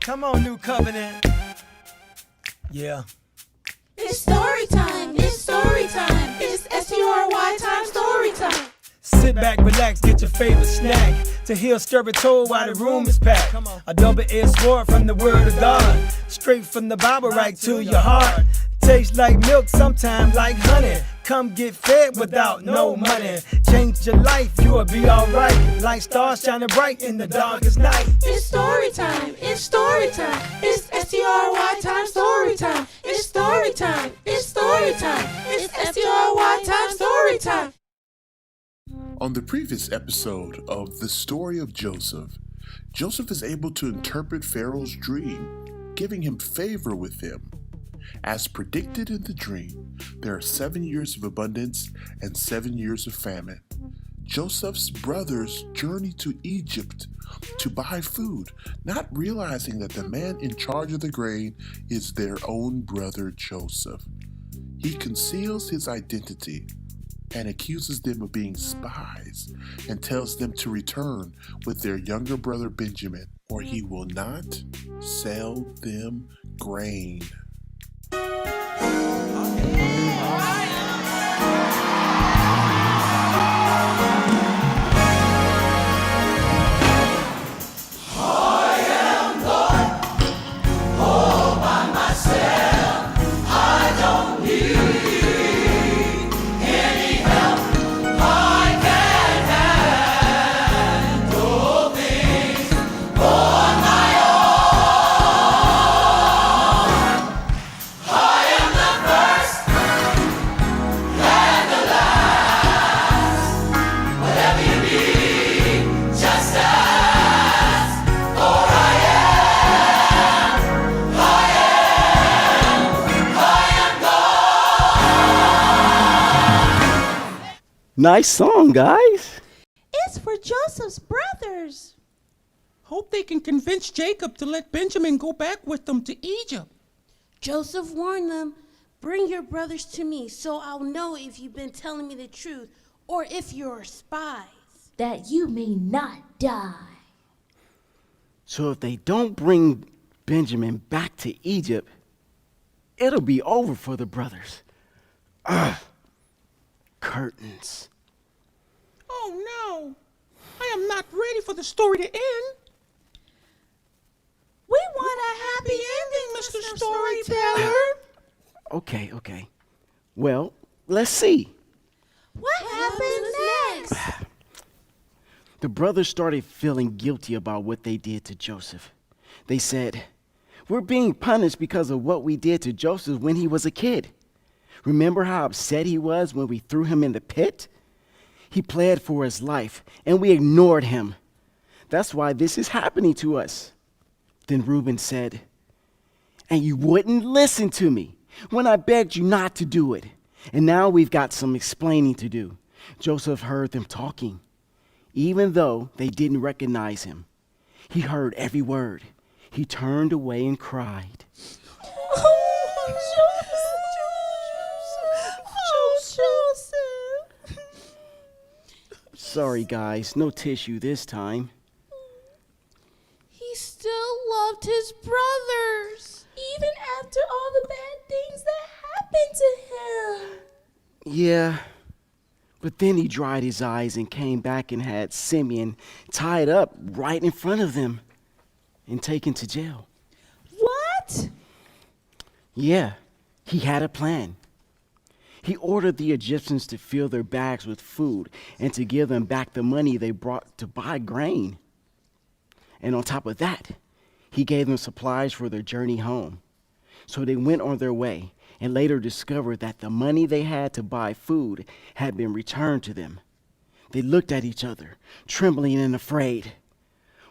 Come on, New Covenant. Yeah. It's story time, it's story time. It's S-T-R-Y time, story time. Sit back, relax, get your favorite snack. To hear story told while the room is packed. A double-edged sword from the word of God. Straight from the Bible right to your heart. Tastes like milk, sometimes like honey. Come get fed without no money. Change your life, you'll be alright. Like stars shining bright in the darkest night. It's story time, it's story time. It's S-T-R-Y time, story time. It's story time, it's story time. It's S-T-R-Y time, story time. On the previous episode of The Story of Joseph, Joseph is able to interpret Pharaoh's dream, giving him favor with him. As predicted in the dream, there are 7 years of abundance and 7 years of famine. Joseph's brothers journey to Egypt to buy food, not realizing that the man in charge of the grain is their own brother Joseph. He conceals his identity and accuses them of being spies and tells them to return with their younger brother Benjamin, or he will not sell them grain. Nice song, guys. It's for Joseph's brothers. Hope they can convince Jacob to let Benjamin go back with them to Egypt. Joseph warned them, "Bring your brothers to me so I'll know if you've been telling me the truth or if you're spies." That you may not die. So if they don't bring Benjamin back to Egypt, it'll be over for the brothers. Ugh. Curtains. Oh no, I am not ready for the story to end. We want a happy ending, Mr. Storyteller. Okay. Well, let's see. What happened next? The brothers started feeling guilty about what they did to Joseph. They said, "We're being punished because of what we did to Joseph when he was a kid. Remember how upset he was when we threw him in the pit? He pled for his life, and we ignored him. That's why this is happening to us." Then Reuben said, "And you wouldn't listen to me when I begged you not to do it. And now we've got some explaining to do." Joseph heard them talking. Even though they didn't recognize him, he heard every word. He turned away and cried. Joseph. Sorry, guys, no tissue this time. He still loved his brothers, even after all the bad things that happened to him. Yeah, but then he dried his eyes and came back and had Simeon tied up right in front of them and taken to jail. What? Yeah, he had a plan. He ordered the Egyptians to fill their bags with food and to give them back the money they brought to buy grain. And on top of that, he gave them supplies for their journey home. So they went on their way and later discovered that the money they had to buy food had been returned to them. They looked at each other, trembling and afraid.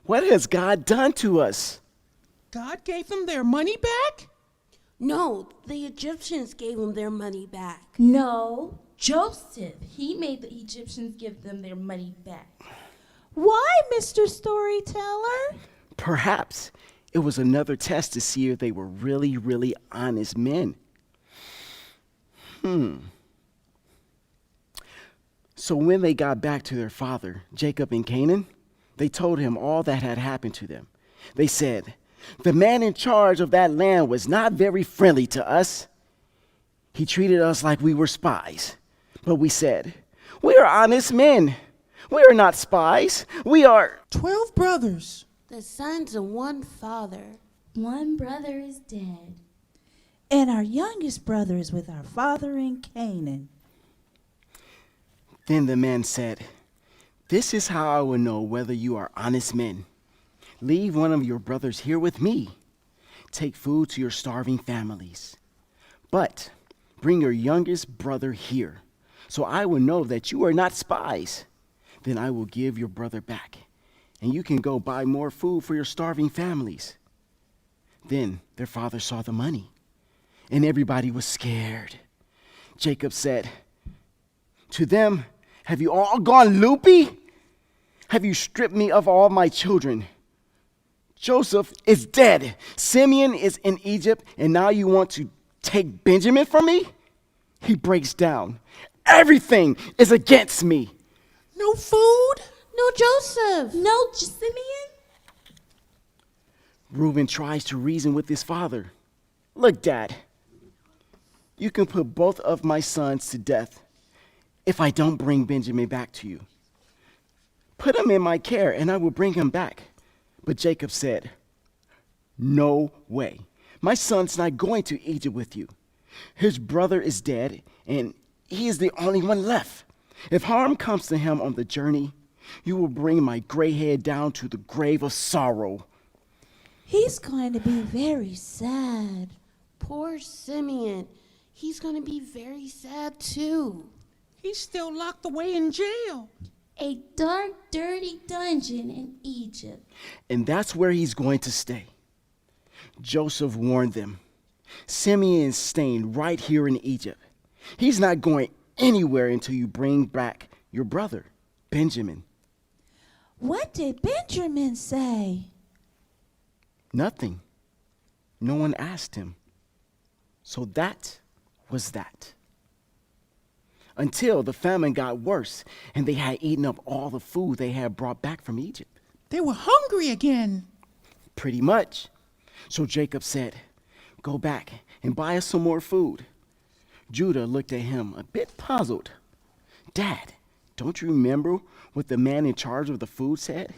What has God done to us? God gave them their money back? No, the Egyptians gave them their money back. No, Joseph. He made the Egyptians give them their money back. Why, Mr. Storyteller? Perhaps it was another test to see if they were really, really honest men. So when they got back to their father, Jacob in Canaan, they told him all that had happened to them. They said, The man in charge of that land was not very friendly to us. He treated us like we were spies. But we said, we are honest men. We are not spies. We are 12 brothers. The sons of one father. One brother is dead. And our youngest brother is with our father in Canaan. Then the man said, this is how I will know whether you are honest men. Leave one of your brothers here with me. Take food to your starving families. But bring your youngest brother here, so I will know that you are not spies. Then I will give your brother back, and you can go buy more food for your starving families. Then their father saw the money, and everybody was scared. Jacob said to them, have you all gone loopy? Have you stripped me of all my children? Joseph is dead. Simeon is in Egypt, and now you want to take Benjamin from me? He breaks down. Everything is against me. No food? No Joseph. No, Simeon? Reuben tries to reason with his father. Look, Dad, you can put both of my sons to death if I don't bring Benjamin back to you. Put him in my care, and I will bring him back. But Jacob said, no way. My son's not going to Egypt with you. His brother is dead, and he is the only one left. If harm comes to him on the journey, you will bring my gray head down to the grave of sorrow. He's going to be very sad. Poor Simeon. He's going to be very sad too. He's still locked away in jail. A dark, dirty dungeon in Egypt. And that's where he's going to stay. Joseph warned them. Simeon is staying right here in Egypt. He's not going anywhere until you bring back your brother, Benjamin. What did Benjamin say? Nothing. No one asked him. So that was that. Until the famine got worse and they had eaten up all the food they had brought back from Egypt. They were hungry again. Pretty much. So Jacob said, go back and buy us some more food. Judah looked at him a bit puzzled. Dad, don't you remember what the man in charge of the food said?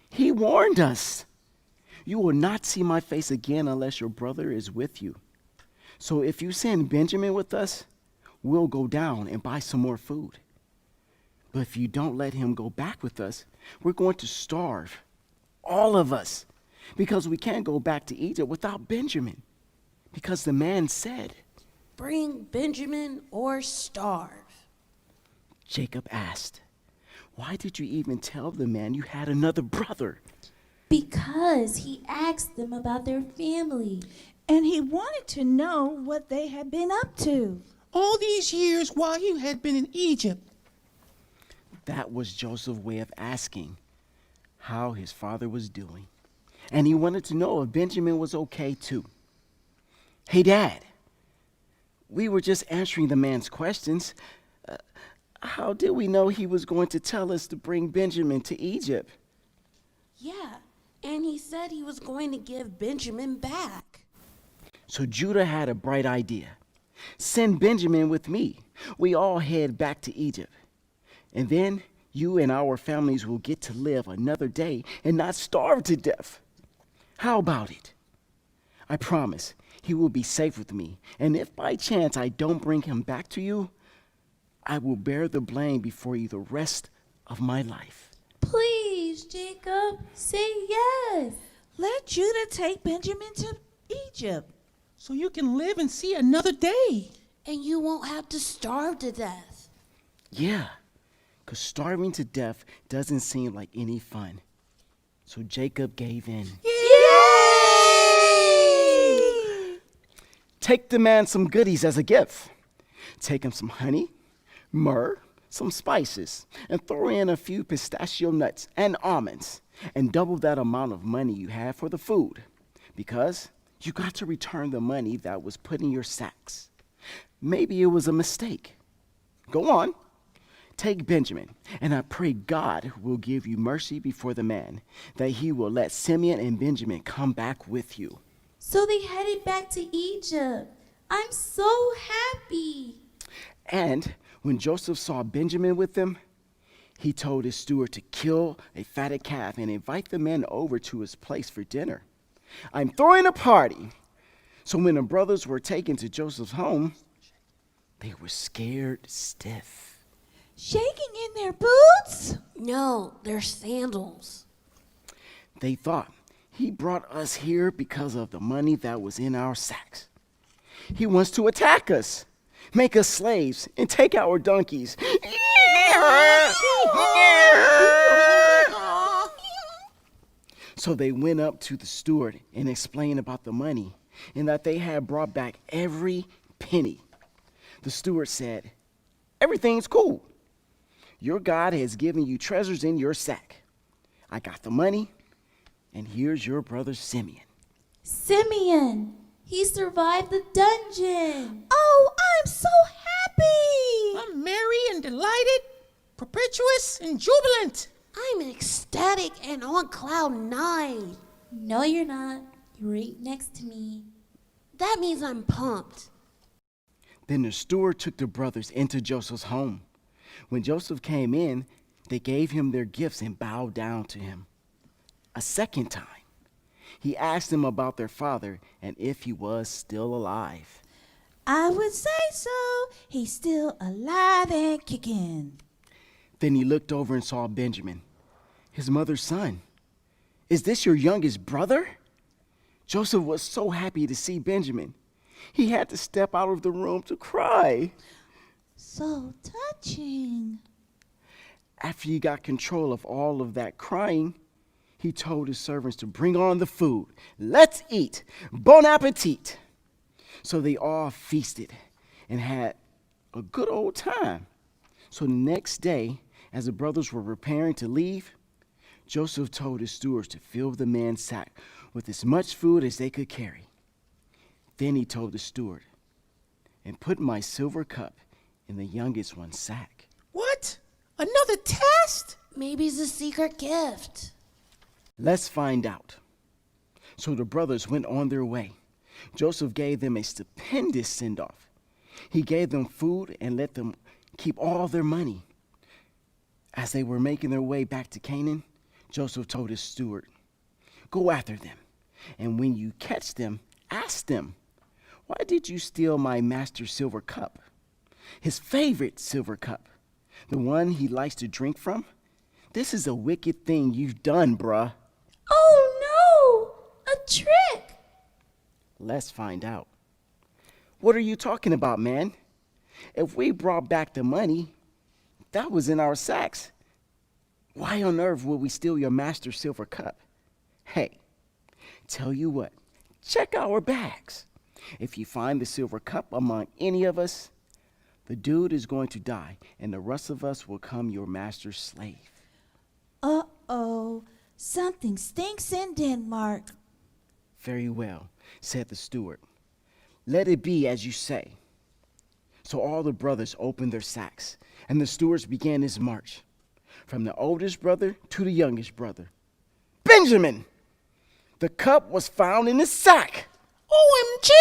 He warned us. You will not see my face again unless your brother is with you. So if you send Benjamin with us, we'll go down and buy some more food. But if you don't let him go back with us, we're going to starve, all of us, because we can't go back to Egypt without Benjamin. Because the man said, Bring Benjamin or starve. Jacob asked, why did you even tell the man you had another brother? Because he asked them about their family. And he wanted to know what they had been up to. All these years while you had been in Egypt. That was Joseph's way of asking how his father was doing. And he wanted to know if Benjamin was okay too. Hey, Dad, we were just answering the man's questions. How did we know he was going to tell us to bring Benjamin to Egypt? Yeah, and he said he was going to give Benjamin back. So Judah had a bright idea. Send Benjamin with me. We all head back to Egypt. And then you and our families will get to live another day and not starve to death. How about it? I promise he will be safe with me. And if by chance I don't bring him back to you, I will bear the blame before you the rest of my life. Please, Jacob, say yes. Let Judah take Benjamin to Egypt. So you can live and see another day. And you won't have to starve to death. Yeah, because starving to death doesn't seem like any fun. So Jacob gave in. Yay! Take the man some goodies as a gift. Take him some honey, myrrh, some spices, and throw in a few pistachio nuts and almonds, and double that amount of money you have for the food, because you got to return the money that was put in your sacks. Maybe it was a mistake. Go on. Take Benjamin, and I pray God will give you mercy before the man, that he will let Simeon and Benjamin come back with you." So they headed back to Egypt. I'm so happy. And when Joseph saw Benjamin with them, he told his steward to kill a fatted calf and invite the men over to his place for dinner. "I'm throwing a party." So when the brothers were taken to Joseph's home, they were scared stiff. Shaking in their boots? No, they're sandals. They thought, "He brought us here because of the money that was in our sacks. He wants to attack us, make us slaves, and take our donkeys." So they went up to the steward and explained about the money and that they had brought back every penny. The steward said, "Everything's cool. Your God has given you treasures in your sack. I got the money, and here's your brother Simeon." Simeon, he survived the dungeon. Oh, I'm so happy! I'm merry and delighted, perpetuous and jubilant. I'm ecstatic and on cloud 9. No, you're not. You're right next to me. That means I'm pumped. Then the steward took the brothers into Joseph's home. When Joseph came in, they gave him their gifts and bowed down to him. A second time, he asked them about their father and if he was still alive. I would say so. He's still alive and kicking. Then he looked over and saw Benjamin, his mother's son. "Is this your youngest brother?" Joseph was so happy to see Benjamin. He had to step out of the room to cry. So touching. After he got control of all of that crying, he told his servants to bring on the food. "Let's eat. Bon appetit." So they all feasted and had a good old time. So the next day, as the brothers were preparing to leave, Joseph told his stewards to fill the man's sack with as much food as they could carry. Then he told the steward, "And put my silver cup in the youngest one's sack." What? Another test? Maybe it's a secret gift. Let's find out. So the brothers went on their way. Joseph gave them a stupendous send-off. He gave them food and let them keep all their money. As they were making their way back to Canaan, Joseph told his steward, "Go after them, and when you catch them, ask them, 'Why did you steal my master's silver cup?' His favorite silver cup, the one he likes to drink from? This is a wicked thing you've done, bruh." Oh no! A trick! Let's find out. "What are you talking about, man? If we brought back the money, that was in our sacks. Why on earth would we steal your master's silver cup? Hey, tell you what, check our bags. If you find the silver cup among any of us, the dude is going to die, and the rest of us will become your master's slave." Uh-oh. Something stinks in Denmark. "Very well," said the steward. "Let it be as you say." So all the brothers opened their sacks, and the stewards began his march, from the oldest brother to the youngest brother. "Benjamin, the cup was found in his sack." OMG!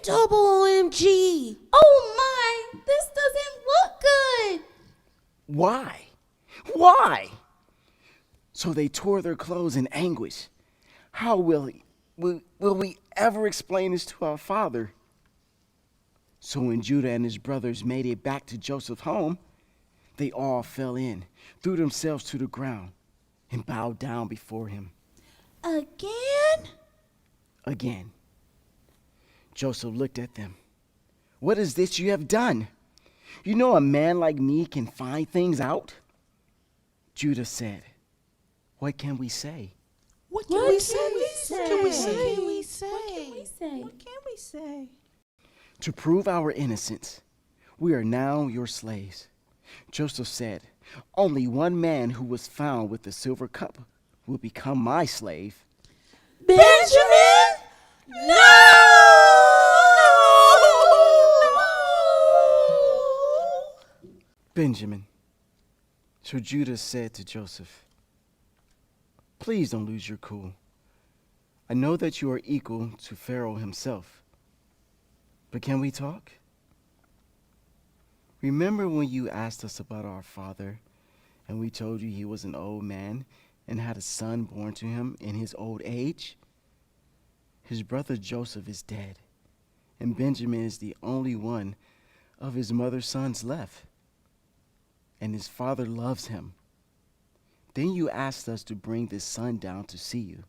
Double OMG! Oh my! This doesn't look good! "Why? Why?" So they tore their clothes in anguish. "How will we ever explain this to our father?" So when Judah and his brothers made it back to Joseph's home, they all fell in, threw themselves to the ground, and bowed down before him. Again? Again. Joseph looked at them. "What is this you have done? You know a man like me can find things out?" Judah said, "What can we say?" What can we say? What can we What say? can we say? What can we say? What can we say? To prove our innocence, we are now your slaves. Joseph said, "Only one man who was found with the silver cup will become my slave." Benjamin? No! Benjamin, So Judah said to Joseph, "Please don't lose your cool. I know that you are equal to Pharaoh himself. But can we talk? Remember when you asked us about our father, and we told you he was an old man and had a son born to him in his old age? His brother Joseph is dead, and Benjamin is the only one of his mother's sons left, and his father loves him. Then you asked us to bring this son down to see you.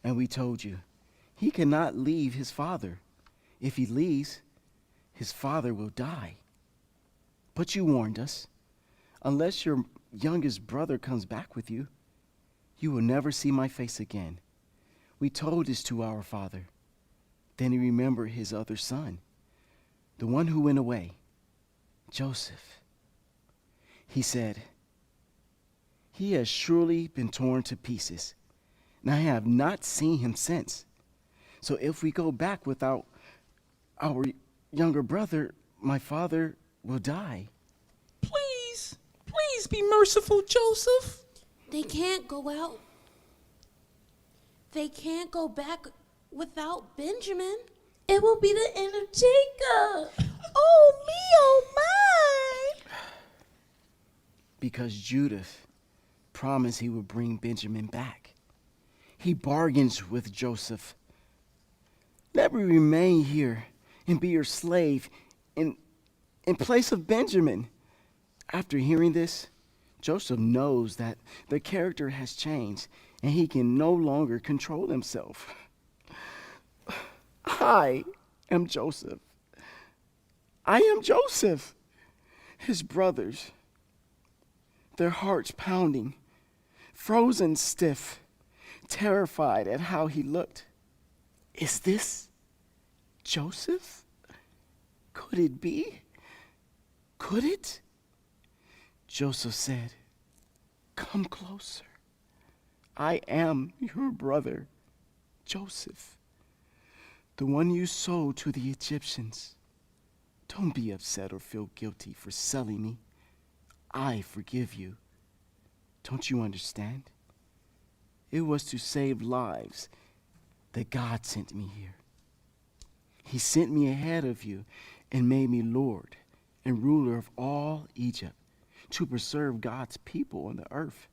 And we told you, he cannot leave his father. If he leaves, his father will die. But you warned us, unless your youngest brother comes back with you, you will never see my face again. We told this to our father. Then he remembered his other son, the one who went away, Joseph. He said, he has surely been torn to pieces, and I have not seen him since. So if we go back without our younger brother, my father will die." Please be merciful, Joseph. They can't go out. They can't go back without Benjamin. It will be the end of Jacob. Oh, me, oh, my. Because Judah promised he would bring Benjamin back. He bargains with Joseph. "Let me remain here and be your slave in place of Benjamin." After hearing this, Joseph knows that the character has changed and he can no longer control himself. I am Joseph. I am Joseph. His brothers, their hearts pounding, frozen stiff, terrified at how he looked. Is this Joseph? Could it be? Could it? Joseph said, "Come closer. I am your brother, Joseph, the one you sold to the Egyptians. Don't be upset or feel guilty for selling me. I forgive you. Don't you understand? It was to save lives that God sent me here. He sent me ahead of you and made me Lord and ruler of all Egypt, to preserve God's people on the earth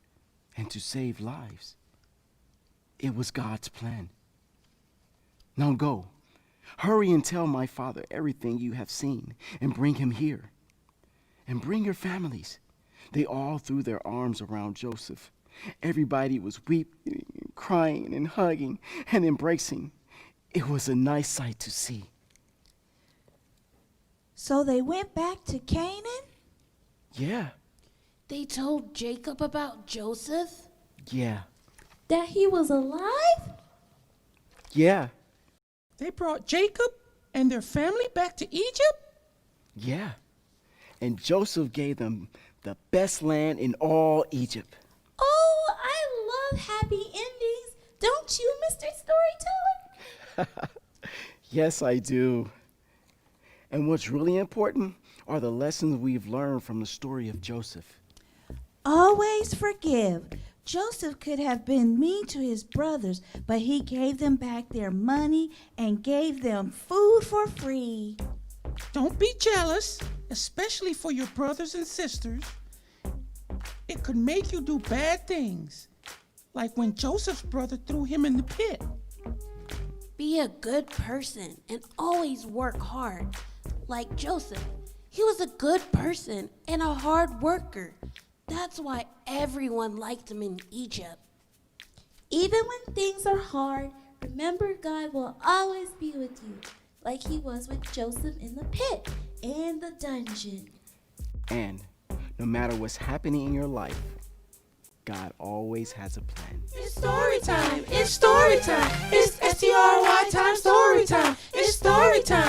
and to save lives. It was God's plan. Now go, hurry and tell my father everything you have seen and bring him here. And bring your families." They all threw their arms around Joseph. Everybody was weeping, and crying, and hugging, and embracing. It was a nice sight to see. So they went back to Canaan? Yeah, They told Jacob about Joseph. yeah, That he was alive? yeah, They brought Jacob and their family back to Egypt? yeah. And Joseph gave them the best land in all Egypt. Oh, I love happy endings. Don't you, Mr. Storyteller? Yes, I do. And what's really important are the lessons we've learned from the story of Joseph. Always forgive. Joseph could have been mean to his brothers, but he gave them back their money and gave them food for free. Don't be jealous, especially for your brothers and sisters. It could make you do bad things, like when Joseph's brother threw him in the pit. Be a good person and always work hard. Like Joseph, he was a good person and a hard worker. That's why everyone liked him in Egypt. Even when things are hard, remember God will always be with you, like he was with Joseph in the pit and the dungeon. And no matter what's happening in your life, God always has a plan. It's story time. It's story time. It's STRY time story time. It's story time.